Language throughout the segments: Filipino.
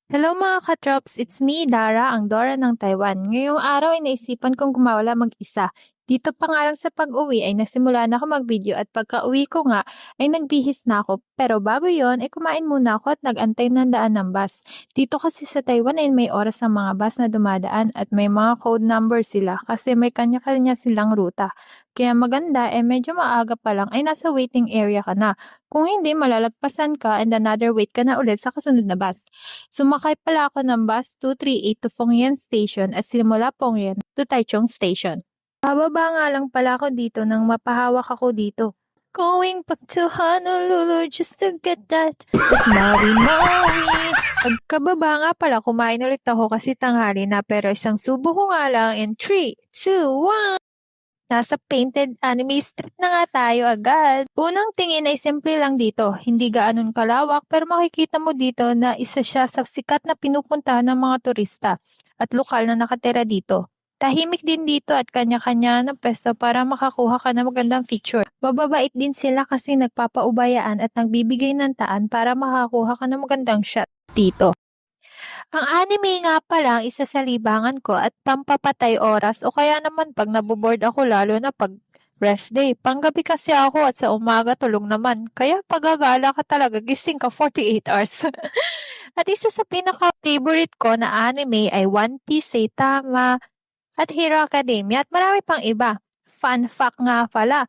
Hello mga katrops, it's me, Dara, ang Dora ng Taiwan. Ngayong araw ay naisipan kong gumawala mag-isa. Dito pa nga lang sa pag-uwi ay nasimula na ako mag-video at pagka-uwi ko nga ay nagbihis na ako. Pero bago yon ay kumain muna ako at nag-antay ng daan ng bus. Dito kasi sa Taiwan ay may oras ang mga bus na dumadaan at may mga code number sila kasi may kanya-kanya silang ruta. Kaya maganda medyo maaga pa lang ay nasa waiting area ka na. Kung hindi, malalagpasan ka and another wait ka na ulit sa kasunod na bus. Sumakay pala ako ng bus 238 to Pongyan Station at simula Pongyan to Taichung Station. Bababa nga lang pala ako dito nang mapahawak ako dito. Going back to Honolulu just to get that Maui. Pagkababa nga pala, kumain ulit ako kasi tanghali na pero isang subo ko nga lang in 3, 2, 1. Nasa painted anime street na nga tayo agad. Unang tingin ay simple lang dito. Hindi gaanong kalawak pero makikita mo dito na isa siya sa sikat na pinupuntahan ng mga turista at lokal na nakatira dito. Tahimik din dito at kanya-kanya ng pesto para makakuha ka ng magandang picture. Mababait din sila kasi nagpapaubayaan at nagbibigay ng taan para makakuha ka ng magandang shot dito. Ang anime nga pala ang isa sa libangan ko at pampapatay oras o kaya naman pag naboboard ako lalo na pag rest day. Panggabi kasi ako at sa umaga tulog naman. Kaya pagagala ka talaga, gising ka 48 hours. At isa sa pinaka-favorite ko na anime ay One Piece, Saitama, at Hero Academia at marami pang iba. Fun fact nga pala,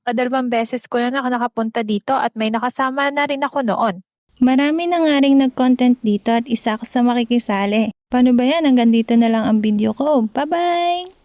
dalawang beses ko na nakapunta dito at may nakasama na rin ako noon. Marami na nga ring nag-content dito at isa ka sa makikisali. Paano ba yan? Hanggang dito na lang ang video ko. Bye-bye!